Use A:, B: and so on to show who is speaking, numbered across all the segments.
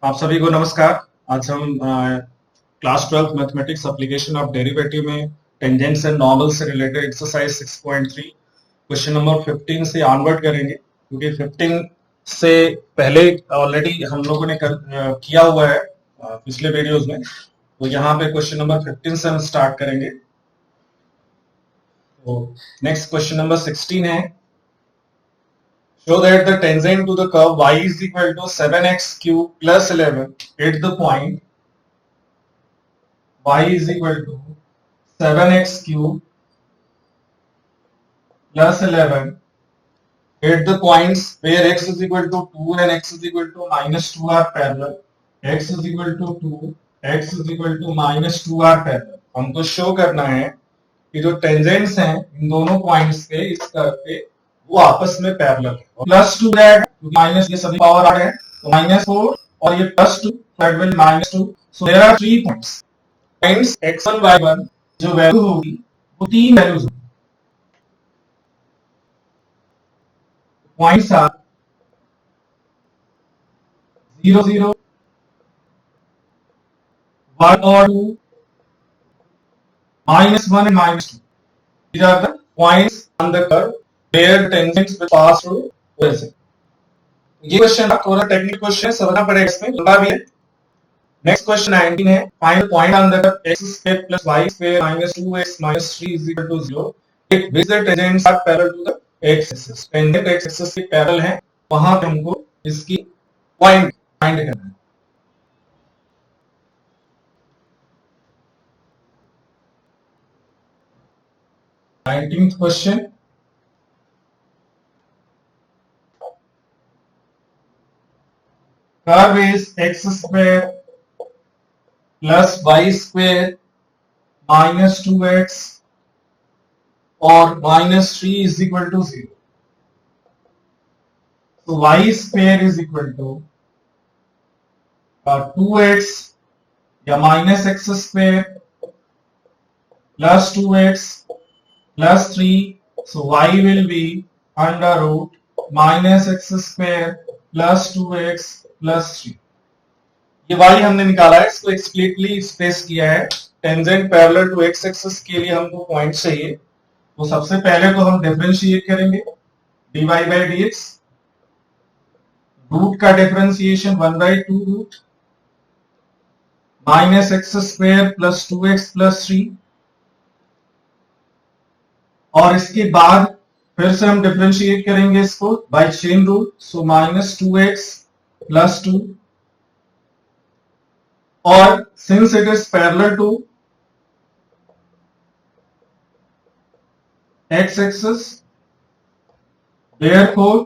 A: आप सभी को नमस्कार। आज हम class 12 mathematics application of derivative में टेंजेंट्स एंड नॉर्मल से रिलेटेड एक्सरसाइज 6.3 क्वेश्चन नंबर 15 से ऑनवर्ड करेंगे, क्योंकि 15 से पहले ऑलरेडी हम लोगों ने किया हुआ है पिछले वीडियोस में। तो यहाँ पे क्वेश्चन नंबर 15 से हम स्टार्ट करेंगे। तो नेक्स्ट क्वेश्चन नंबर 16 है, show that the tangent to the curve y is equal to 7x cube plus 11 at the point y is equal to 7x cube plus 11 at the points where x is equal to 2 and x is equal to minus 2 are parallel. X is equal to 2, x is equal to minus 2 are parallel. हमको show करना है कि जो tangents हैं इन दोनों points के इस curve पे वो आपस में पैरेलल है। प्लस 2 रहेगा क्योंकि माइनस ये सभी पावर आ रहे हैं, तो -4 और ये +2 that will -2। So there are 3 points x1 y1 जो वैल्यू होगी वो 3 वैल्यूज होगी। पॉइंट्स आर 0 0 1 और 2 -1 and -2। These are the points on the curve where tangents will pass through OSM। ये क्वेश्चन थोड़ा टेक्निकल क्वेश्चन है, समझना पड़ेगा, इसमें लंबा भी है। नेक्स्ट क्वेश्चन 19 है, find the point on the curve x square plus y square minus 2x minus 3 is equal to 0 if which the tangents are parallel to the x axis. Tangent x axis के parallel है, वहां पे हमको इसकी point find करना है। 19th question, curve is x square plus y square minus 2x और -3 is equal to 0। So y square is equal to 2x या minus x square plus 2x plus 3। So y will be under root minus x square plus 2x plus 3। ये y हमने निकाला है, इसको explicitly स्पेस किया है। Tangent parallel to x axis के लिए हमको पॉइंट चाहिए, तो सबसे पहले तो हम डिफरेंशिएट करेंगे dy by dx। रूट का differentiation 1/2 root minus x square plus 2x plus 3, और इसके बाद फिर से हम डिफरेंशिएट करेंगे इसको by chain rule. So -2x plus 2, और since it is parallel to x axis therefore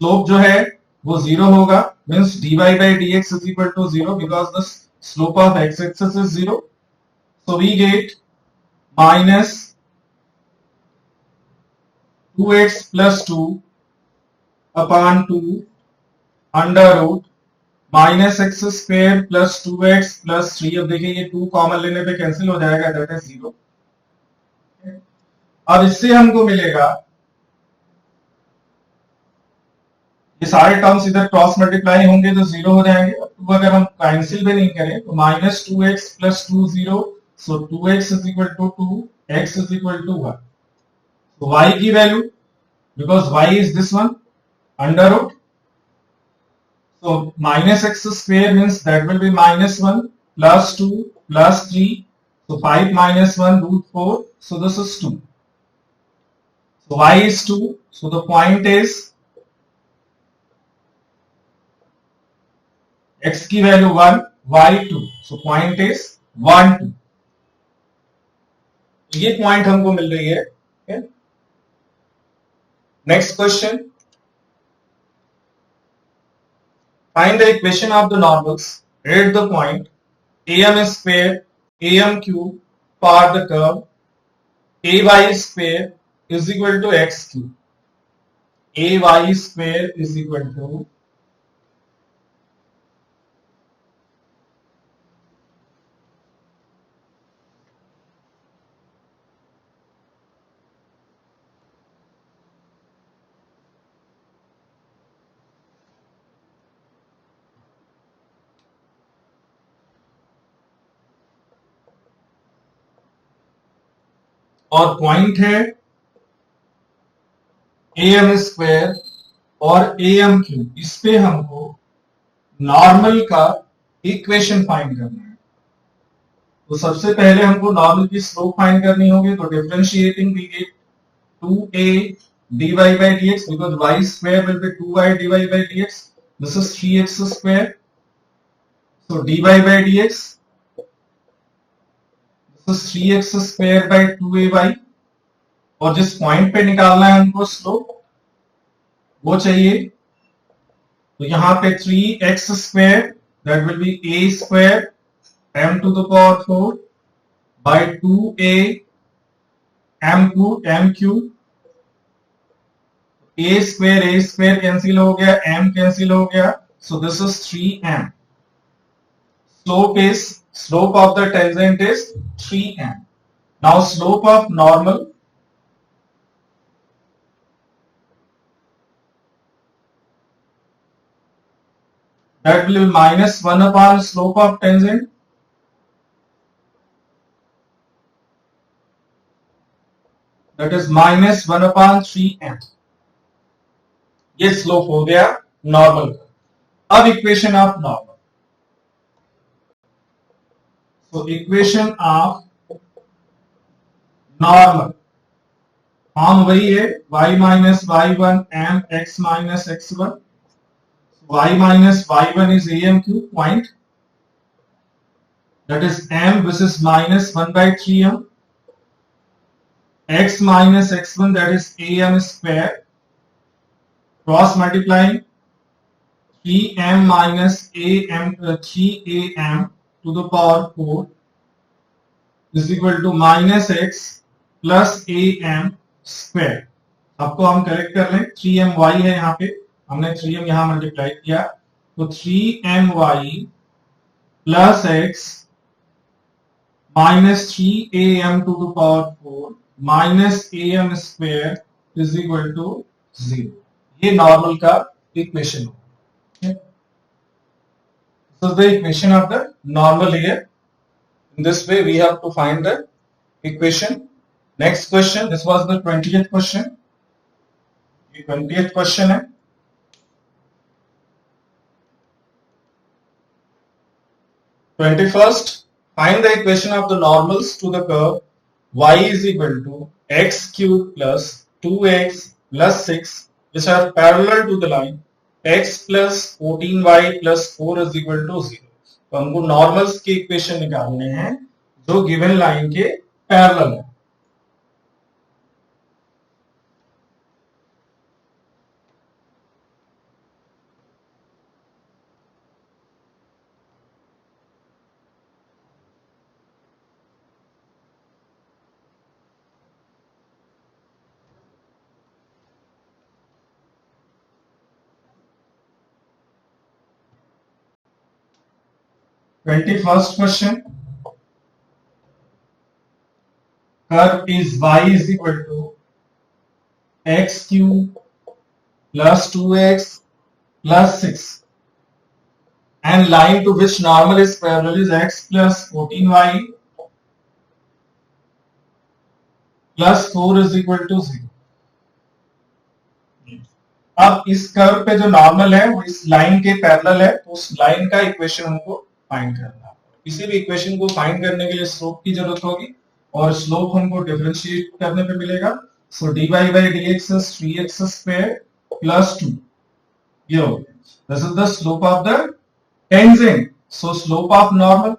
A: slope जो है वो 0 होगा, means dy by dx is equal to 0 because the slope of x axis is 0। so we get minus 2x plus 2 upon 2 under root minus x square plus 2x plus 3। अब देखिए ये 2 common लेने पे cancel हो जाएगा, that is 0। अब इससे हमको मिलेगा, ये सारे टर्म्स इधर क्रॉस मल्टीप्लाई होंगे तो 0 हो जाएंगे। 2 अगर हम कैंसिल भी नहीं करें तो -2x plus 2 0। So 2x is equal to 2, x is equal to 1। तो y की value, because y is this one, under root, so minus x square means that will be -1 plus 2 plus 3, so 5 minus 1 root 4, so this is 2। so y is 2, so the point is x की value 1, y 2, so point is 1 2। ये point हमको मिल रही है। Next question, find the equation of the normals at the point am square am cube for the curve ay square is equal to x cube। ay square is equal to और point है am square और am cube, इस पे हमको normal का equation find करना है। तो सबसे पहले हमको नॉर्मल की स्लोप फाइंड करनी होगी, तो differentiating we get 2a dy by dx because y square will be 2y dy by dx. This is 3x square. So dy by dx, this is 3x square by 2ay. और जिस point पे निकालना है हमको slope वो चाहिए, तो यहां पे 3x square that will be a square m to the power 4 by 2a m cube, a square cancel हो गया, m कैंसिल हो गया, so this is 3m. Slope of the tangent is 3m. Now slope of normal, that will be minus 1 upon slope of tangent. That is minus 1 upon 3m. ये slope हो गया normal का। अब equation of normal, तो equation of normal form वही है, y minus y1 m x minus x1, y minus y1 is am cube point, that is m, which is minus 1 by 3m, x minus x1, that is am square, cross multiplying 3m minus am 3am to the power 4 is equal to minus x plus am square. आपको हम correct कर लें, 3my है यहाँ पे, हमने 3m यहां multiply किया, तो 3my plus x minus 3am to the power 4 minus am square is equal to 0। ये नॉर्मल का इक्वेशन है। So the equation of the normal here. In this way we have to find the equation. Next question, this was the 20th question. ये 20th question है। 21st, find the equation of the normals to the curve y is equal to x cube plus 2x plus 6 which are parallel to the line x plus 14y plus 4 is equal to 0। तो हमको normals के equation निकालने हैं जो given line के parallel है। First question, curve is y is equal to x cube plus 2x plus 6 and line to which normal is parallel is x plus 14y plus 4 is equal to 0। अब इस curve पे जो normal है वो इस line के parallel है, तो उस लाइन का इक्वेशन हमको फाइंड करना है। किसी भी इक्वेशन को फाइंड करने के लिए स्लोप की जरूरत होगी और स्लोप हमको डिफरेंशिएट करने पे मिलेगा। सो dy by dx is 3x square plus 2। ये हो गया, this is the slope of the tangent. So slope of normal,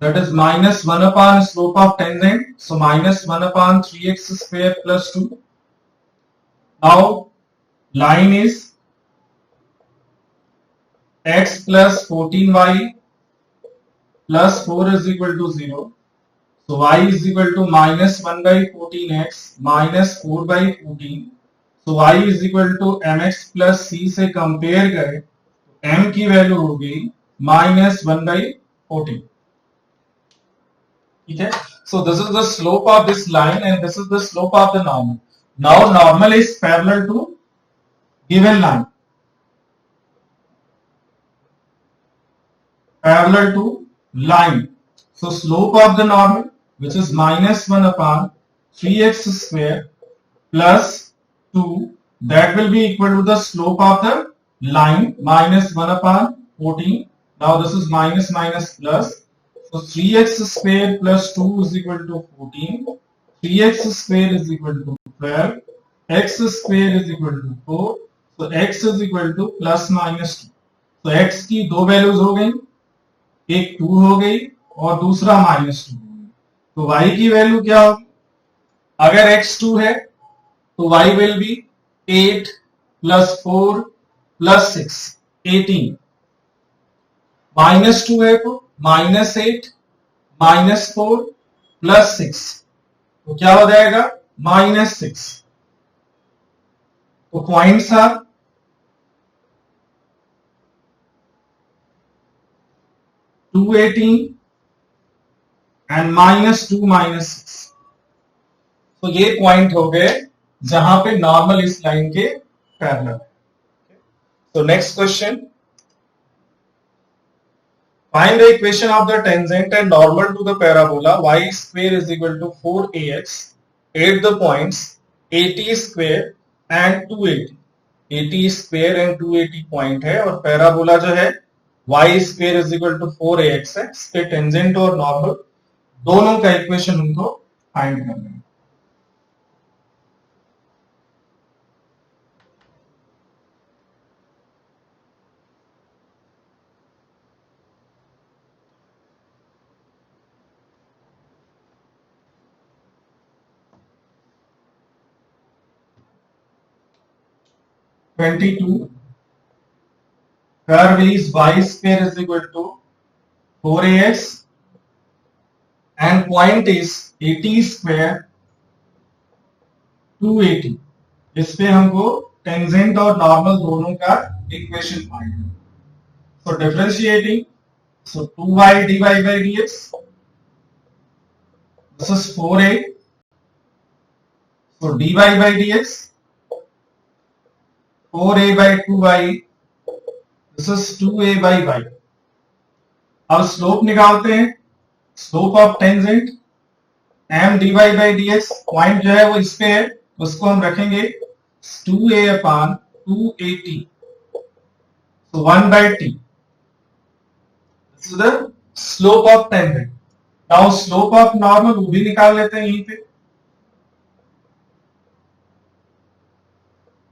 A: that is minus 1 upon slope of tangent, so minus 1 upon 3x square plus 2। now line is x plus 14y plus 4 is equal to 0, so y is equal to minus 1 by 14x minus 4 by 14, so y is equal to mx plus c से compare करें तो m की value होगी minus 1 by 14। ठीक है, so this is the slope of this line and this is the slope of the normal। now normal is parallel to given line, parallel to line. So slope of the normal, which is minus 1 upon 3x square plus 2, that will be equal to the slope of the line, minus 1 upon 14. Now this is minus minus plus. So 3x square plus 2 is equal to 14. 3x square is equal to 12. X square is equal to 4. So x is equal to plus minus 2. तो x की दो values हो गई, एक 2 हो गई और दूसरा माइनस 2 हो गई. तो y की वैल्यू क्या होगी? अगर x 2 है तो y will be 8 plus 4 plus 6 18. Minus 2 है तो माइनस 8 माइनस 4 प्लस 6, तो क्या हो जाएगा? माइनस 6. तो points are 218 and minus 2 minus 6. तो ये पॉइंट हो गए जहां पे नॉर्मल इस लाइन के पैरेलल है. तो next question, find the equation of the tangent and normal to the parabola y square is equal to 4ax at the points 80 square and 280. 80 square and 280 point है और पैराबोला जो है y square is equal to 4ax है. इसके tangent और normal दोनों का equation उनको फाइंड करना है. Curve is y square is equal to 4ax and point is 80 square 280. इस पे हमको टेंजेंट और नॉर्मल दोनों का इक्वेशन फाइंड करना. सो differentiating, so 2y dy by dx, this is 4a, so dy by dx 4a by 2y, this is 2a by y. अब slope निकालते हैं. Slope of tangent m dy by dx, point जो है वो इस पे है, उसको हम रखेंगे 2a upon 280, so 1 by t. This is the slope of tangent. Now slope of normal वो भी निकाल लेते हैं यहीं पे.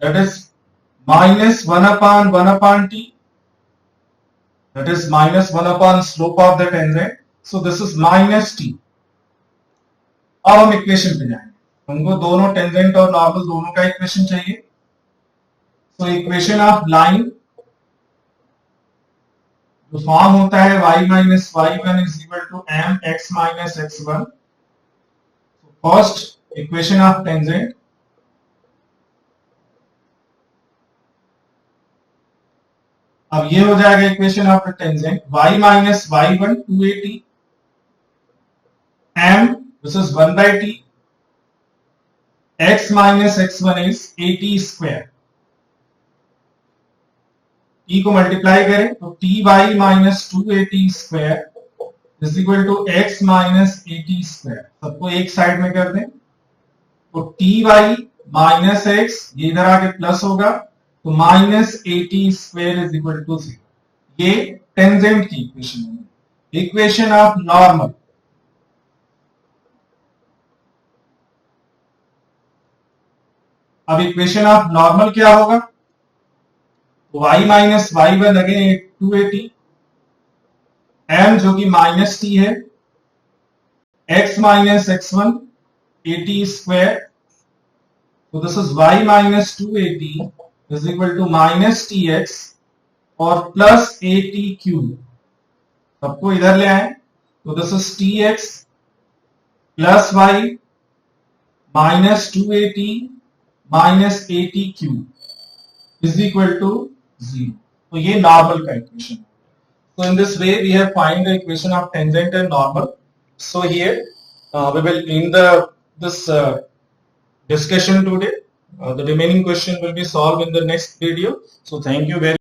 A: That is minus 1 upon t. That is minus 1 upon slope of the tangent. So this is minus t. अब हम equation पे जाएंगे. हमको दोनों टेंजेंट और नॉर्मल दोनों का इक्वेशन चाहिए. तो इक्वेशन ऑफ लाइन जो फॉर्म होता है y minus y1 is equal to mx minus x1. First equation of tangent, अब ये हो जाएगा equation of the tangent y minus y1 280, m this is 1 by t, x minus x1 is 80 square. t को multiply करें तो ty minus 280 square is equal to x minus 80 square. सबको एक side में कर दें तो ty minus x ये इधर आके प्लस होगा तो minus 80 square is equal to 0. ये टेंजेंट की इक्वेशन है. इक्वेशन ऑफ नॉर्मल, अब इक्वेशन ऑफ नॉर्मल क्या होगा? y minus y1 again 280, m जो कि माइनस t है, x माइनस x1 80 स्क्वायर, तो this is y minus 280 is equal to minus tx और plus 80 क्यूब. सबको इधर ले आए तो this is tx plus y minus 280 minus 80 cube is equal to 0. तो ये नॉर्मल का equation. So in this way we have find the equation of tangent and normal. So here we will end this discussion today. The remaining question will be solved in the next video. So thank you very much.